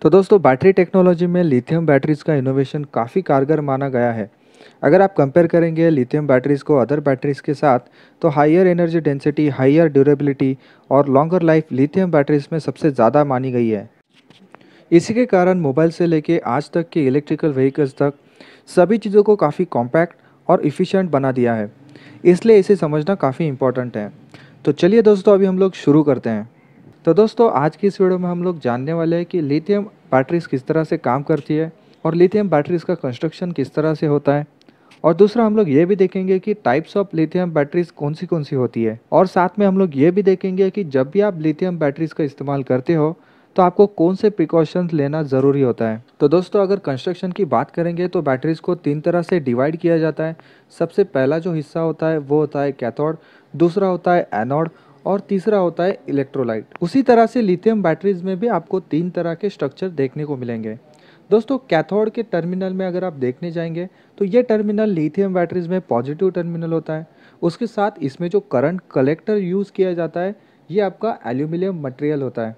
तो दोस्तों battery technology में लिथियम बैटरीज़ का इनोवेशन काफ़ी कारगर माना गया है। अगर आप कंपेयर करेंगे लिथियम बैटरीज़ को अदर बैटरीज़ के साथ, तो higher energy density, higher durability और लॉन्गर लाइफ लिथियम बैटरीज़ में सबसे ज़्यादा मानी गई है। इसी के कारण मोबाइल से लेके आज तक के इलेक्ट्रिकल व्हीकल्स तक सभी चीज़ों को काफ़ी कॉम्पैक्ट और इफ़िशिएंट बना दिया है। इसलिए इसे समझना काफ़ी इम्पोर्टेंट है। तो चलिए दोस्तों, अभी हम लोग शुरू करते हैं। तो दोस्तों, आज की इस वीडियो में हम लोग जानने वाले हैं कि लिथियम बैटरीज किस तरह से काम करती है और लिथियम बैटरीज का कंस्ट्रक्शन किस तरह से होता है। और दूसरा, हम लोग ये भी देखेंगे कि टाइप्स ऑफ लिथियम बैटरीज कौन सी होती है। और साथ में हम लोग ये भी देखेंगे कि जब भी आप लिथियम बैटरीज का इस्तेमाल करते हो तो आपको कौन से प्रिकॉशंस लेना ज़रूरी होता है। तो दोस्तों, अगर कंस्ट्रक्शन की बात करेंगे तो बैटरीज को तीन तरह से डिवाइड किया जाता है। सबसे पहला जो हिस्सा होता है वो होता है कैथोड, दूसरा होता है एनोड और तीसरा होता है इलेक्ट्रोलाइट। उसी तरह से लिथियम बैटरीज में भी आपको तीन तरह के स्ट्रक्चर देखने को मिलेंगे। दोस्तों, कैथोड के टर्मिनल में अगर आप देखने जाएंगे तो ये टर्मिनल लिथियम बैटरीज में पॉजिटिव टर्मिनल होता है। उसके साथ इसमें जो करंट कलेक्टर यूज़ किया जाता है ये आपका एल्यूमिनियम मटेरियल होता है।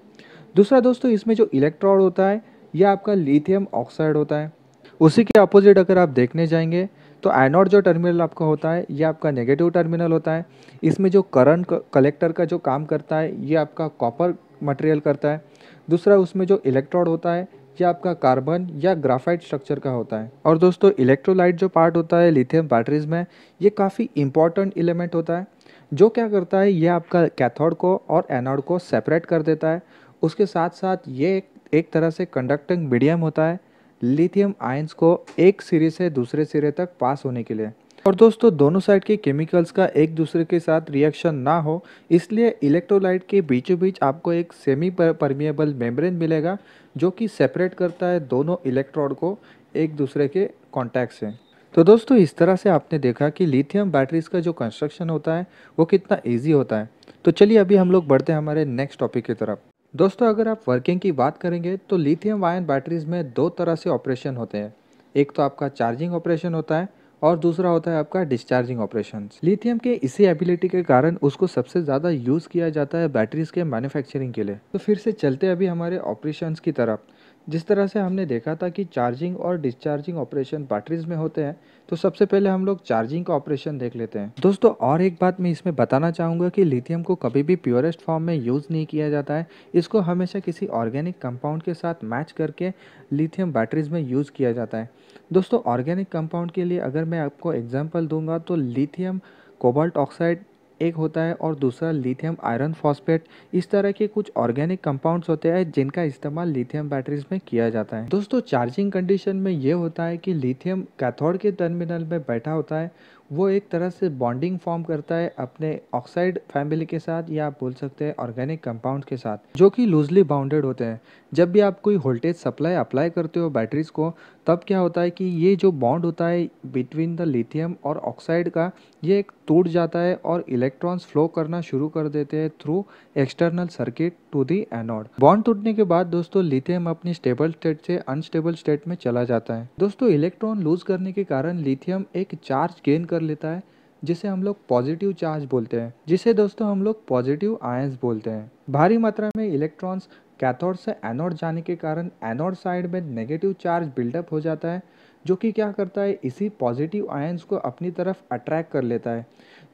दूसरा दोस्तों, इसमें जो इलेक्ट्रोड होता है यह आपका लिथियम ऑक्साइड होता है। उसी के अपोजिट अगर आप देखने जाएंगे तो एनोड जो टर्मिनल आपका होता है ये आपका नेगेटिव टर्मिनल होता है। इसमें जो करंट कलेक्टर का जो काम करता है ये आपका कॉपर मटेरियल करता है। दूसरा, उसमें जो इलेक्ट्रोड होता है ये आपका कार्बन या ग्राफाइट स्ट्रक्चर का होता है। और दोस्तों, इलेक्ट्रोलाइट जो पार्ट होता है लिथियम बैटरीज में, ये काफ़ी इंपॉर्टेंट एलिमेंट होता है। जो क्या करता है, ये आपका कैथोड को और एनोड को सेपरेट कर देता है। उसके साथ साथ ये एक तरह से कंडक्टिंग मीडियम होता है लिथियम आयंस को एक सिरे से दूसरे सिरे तक पास होने के लिए। और दोस्तों, दोनों साइड के केमिकल्स का एक दूसरे के साथ रिएक्शन ना हो, इसलिए इलेक्ट्रोलाइट के बीचों बीच आपको एक सेमी परमिएबल मेम्ब्रेन मिलेगा जो कि सेपरेट करता है दोनों इलेक्ट्रोड को एक दूसरे के कांटेक्ट से। तो दोस्तों, इस तरह से आपने देखा कि लिथियम बैटरीज का जो कंस्ट्रक्शन होता है वो कितना ईजी होता है। तो चलिए अभी हम लोग बढ़ते हैं हमारे नेक्स्ट टॉपिक की तरफ। दोस्तों, अगर आप वर्किंग की बात करेंगे तो लिथियम आयन बैटरीज में दो तरह से ऑपरेशन होते हैं। एक तो आपका चार्जिंग ऑपरेशन होता है और दूसरा होता है आपका डिस्चार्जिंग ऑपरेशंस। लिथियम के इसी एबिलिटी के कारण उसको सबसे ज़्यादा यूज़ किया जाता है बैटरीज के मैन्युफैक्चरिंग के लिए। तो फिर से चलते अभी हमारे ऑपरेशंस की तरफ। जिस तरह से हमने देखा था कि चार्जिंग और डिस्चार्जिंग ऑपरेशन बैटरीज में होते हैं, तो सबसे पहले हम लोग चार्जिंग का ऑपरेशन देख लेते हैं। दोस्तों, और एक बात मैं इसमें बताना चाहूँगा कि लिथियम को कभी भी प्योरेस्ट फॉर्म में यूज़ नहीं किया जाता है। इसको हमेशा किसी ऑर्गेनिक कंपाउंड के साथ मैच करके लिथियम बैटरीज में यूज़ किया जाता है। दोस्तों, ऑर्गेनिक कंपाउंड के लिए अगर मैं आपको एग्जांपल दूंगा तो लिथियम कोबाल्ट ऑक्साइड एक होता है और दूसरा लिथियम आयरन फॉस्फेट। इस तरह के कुछ ऑर्गेनिक कंपाउंड्स होते हैं जिनका इस्तेमाल लिथियम बैटरीज में किया जाता है। दोस्तों, चार्जिंग कंडीशन में ये होता है कि लिथियम कैथोड के टर्मिनल में बैठा होता है। वो एक तरह से बॉन्डिंग फॉर्म करता है अपने ऑक्साइड फैमिली के साथ, या आप बोल सकते हैं ऑर्गेनिक कंपाउंड के साथ, जो कि लूजली बाउंडेड होते हैं। जब भी आप कोई वोल्टेज सप्लाई अप्लाई करते हो बैटरीज को, तब क्या होता है कि ये जो बॉन्ड होता है बिटवीन द लिथियम और ऑक्साइड का, ये एक टूट जाता है और इलेक्ट्रॉन्स फ्लो करना शुरू कर देते हैं through external circuit to the anode. Bond टूटने के बाद दोस्तों लिथियम अपनी स्टेबल स्टेट से अनस्टेबल स्टेट में चला जाता है। दोस्तों, इलेक्ट्रॉन लूज करने के कारण लिथियम एक चार्ज गेन कर लेता है जिसे हम लोग पॉजिटिव चार्ज बोलते हैं, जिसे दोस्तों हम लोग पॉजिटिव आयंस बोलते हैं। भारी मात्रा में इलेक्ट्रॉन्स कैथोड से एनोड जाने के कारण एनोड साइड में नेगेटिव चार्ज बिल्डअप हो जाता है, जो कि क्या करता है, इसी पॉजिटिव आयंस को अपनी तरफ अट्रैक्ट कर लेता है,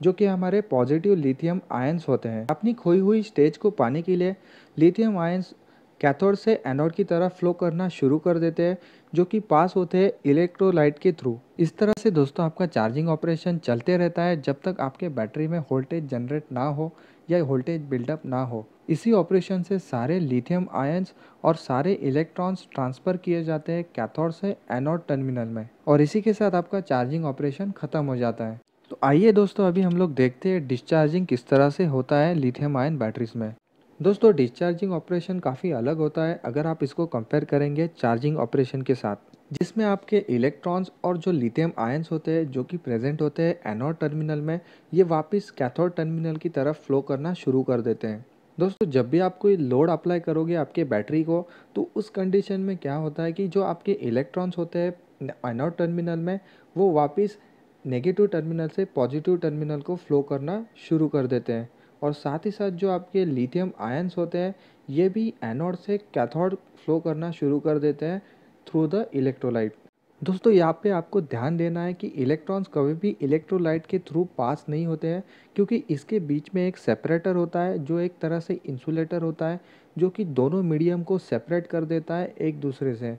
जो कि हमारे पॉजिटिव लिथियम आयंस होते हैं। अपनी खोई हुई स्टेज को पाने के लिए लिथियम आयंस कैथोड से एनोड की तरफ फ्लो करना शुरू कर देते हैं, जो कि पास होते हैं इलेक्ट्रोलाइट के थ्रू। इस तरह से दोस्तों आपका चार्जिंग ऑपरेशन चलते रहता है जब तक आपके बैटरी में वोल्टेज जनरेट ना हो या वोल्टेज बिल्डअप ना हो। इसी ऑपरेशन से सारे लिथियम आयंस और सारे इलेक्ट्रॉन्स ट्रांसफ़र किए जाते हैं कैथोड से एनोड टर्मिनल में, और इसी के साथ आपका चार्जिंग ऑपरेशन ख़त्म हो जाता है। तो आइए दोस्तों, अभी हम लोग देखते हैं डिस्चार्जिंग किस तरह से होता है लिथियम आयन बैटरीज में। दोस्तों, डिस्चार्जिंग ऑपरेशन काफ़ी अलग होता है अगर आप इसको कंपेयर करेंगे चार्जिंग ऑपरेशन के साथ, जिसमें आपके इलेक्ट्रॉन्स और जो लिथियम आयंस होते हैं जो कि प्रेजेंट होते हैं एनोड टर्मिनल में, ये वापस कैथोड टर्मिनल की तरफ फ्लो करना शुरू कर देते हैं। दोस्तों, जब भी आप कोई लोड अप्लाई करोगे आपके बैटरी को, तो उस कंडीशन में क्या होता है कि जो आपके इलेक्ट्रॉन्स होते हैं एनोड टर्मिनल में, वो वापस नेगेटिव टर्मिनल से पॉजिटिव टर्मिनल को फ्लो करना शुरू कर देते हैं। और साथ ही साथ जो आपके लिथियम आयंस होते हैं, ये भी एनोड से कैथोड फ्लो करना शुरू कर देते हैं थ्रू द इलेक्ट्रोलाइट। दोस्तों यहाँ पे आपको ध्यान देना है कि इलेक्ट्रॉन्स कभी भी इलेक्ट्रोलाइट के थ्रू पास नहीं होते हैं, क्योंकि इसके बीच में एक सेपरेटर होता है जो एक तरह से इंसुलेटर होता है, जो कि दोनों मीडियम को सेपरेट कर देता है एक दूसरे से।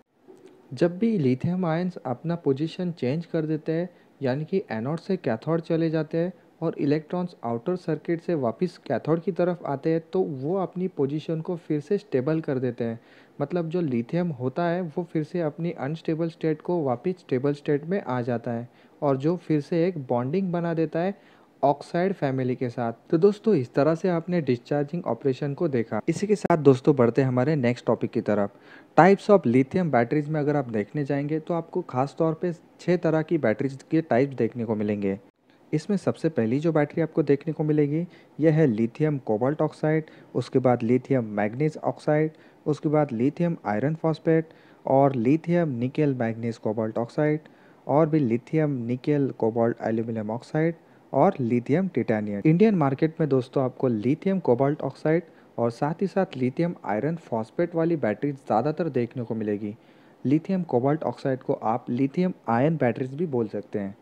जब भी लिथियम आयंस अपना पोजीशन चेंज कर देते हैं, यानी कि एनोड से कैथोड चले जाते हैं और इलेक्ट्रॉन्स आउटर सर्किट से वापस कैथोड की तरफ आते हैं, तो वो अपनी पोजीशन को फिर से स्टेबल कर देते हैं। मतलब जो लिथियम होता है वो फिर से अपनी अनस्टेबल स्टेट को वापस स्टेबल स्टेट में आ जाता है, और जो फिर से एक बॉन्डिंग बना देता है ऑक्साइड फैमिली के साथ। तो दोस्तों इस तरह से आपने डिस्चार्जिंग ऑपरेशन को देखा। इसी के साथ दोस्तों बढ़ते हैं हमारे नेक्स्ट टॉपिक की तरफ। टाइप्स ऑफ लिथियम बैटरीज में अगर आप देखने जाएंगे तो आपको खास तौर पे 6 तरह की बैटरीज के टाइप्स देखने को मिलेंगे। इसमें सबसे पहली जो बैटरी आपको देखने को मिलेगी यह है लिथियम कोबाल्ट ऑक्साइड, उसके बाद लिथियम मैग्नीज ऑक्साइड, उसके बाद लिथियम आयरन फॉस्फेट, और lithium nickel manganese cobalt oxide, और भी lithium nickel cobalt aluminium oxide, और लिथियम टिटेनियम। इंडियन मार्केट में दोस्तों आपको लिथियम कोबाल्ट ऑक्साइड और साथ ही साथ लिथियम आयरन फॉस्फेट वाली बैटरी ज़्यादातर देखने को मिलेगी। लिथियम कोबाल्ट ऑक्साइड को आप लिथियम आयन बैटरीज भी बोल सकते हैं।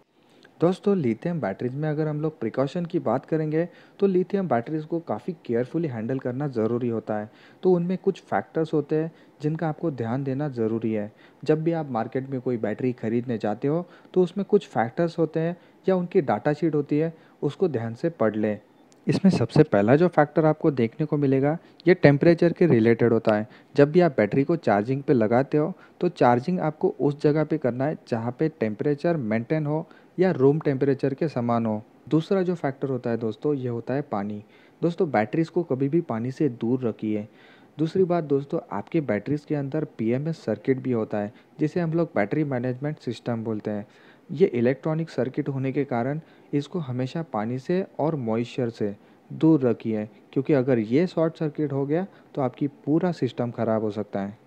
दोस्तों लिथियम बैटरीज में अगर हम लोग प्रिकॉशन की बात करेंगे तो लिथियम बैटरीज को काफ़ी केयरफुली हैंडल करना ज़रूरी होता है। तो उनमें कुछ फैक्टर्स होते हैं जिनका आपको ध्यान देना ज़रूरी है। जब भी आप मार्केट में कोई बैटरी खरीदने जाते हो तो उसमें कुछ फैक्टर्स होते हैं या उनकी डाटा शीट होती है, उसको ध्यान से पढ़ लें। इसमें सबसे पहला जो फैक्टर आपको देखने को मिलेगा ये टेम्परेचर के रिलेटेड होता है। जब भी आप बैटरी को चार्जिंग पे लगाते हो तो चार्जिंग आपको उस जगह पे करना है जहाँ पे टेम्परेचर मेंटेन हो या रूम टेम्परेचर के समान हो। दूसरा जो फैक्टर होता है दोस्तों ये होता है पानी। दोस्तों बैटरीज को कभी भी पानी से दूर रखिए। दूसरी बात दोस्तों, आपके बैटरीज के अंदर पीएमएस सर्किट भी होता है जिसे हम लोग बैटरी मैनेजमेंट सिस्टम बोलते हैं। ये इलेक्ट्रॉनिक सर्किट होने के कारण इसको हमेशा पानी से और मॉइस्चर से दूर रखिए, क्योंकि अगर ये शॉर्ट सर्किट हो गया तो आपकी पूरा सिस्टम ख़राब हो सकता है।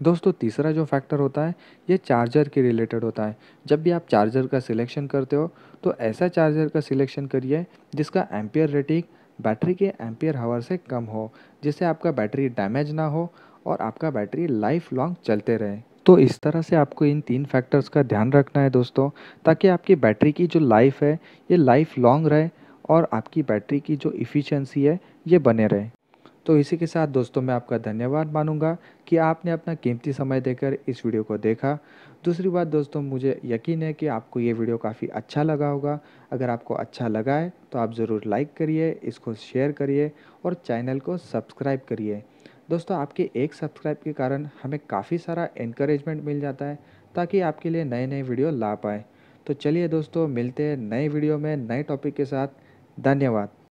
दोस्तों तीसरा जो फैक्टर होता है ये चार्जर के रिलेटेड होता है। जब भी आप चार्जर का सिलेक्शन करते हो तो ऐसा चार्जर का सिलेक्शन करिए जिसका एम्पियर रेटिंग बैटरी के एम्पियर हावर से कम हो, जिससे आपका बैटरी डैमेज ना हो और आपका बैटरी लाइफ लॉन्ग चलते रहे। तो इस तरह से आपको इन 3 फैक्टर्स का ध्यान रखना है दोस्तों, ताकि आपकी बैटरी की जो लाइफ है ये लाइफ लॉन्ग रहे और आपकी बैटरी की जो इफ़िशियंसी है ये बने रहे। तो इसी के साथ दोस्तों मैं आपका धन्यवाद मानूंगा कि आपने अपना कीमती समय देकर इस वीडियो को देखा। दूसरी बात दोस्तों, मुझे यकीन है कि आपको ये वीडियो काफ़ी अच्छा लगा होगा। अगर आपको अच्छा लगा है तो आप ज़रूर लाइक करिए, इसको शेयर करिए और चैनल को सब्सक्राइब करिए। दोस्तों आपके एक सब्सक्राइब के कारण हमें काफ़ी सारा एनकरेजमेंट मिल जाता है, ताकि आपके लिए नए नए वीडियो ला पाए। तो चलिए दोस्तों मिलते हैं नए वीडियो में नए टॉपिक के साथ। धन्यवाद।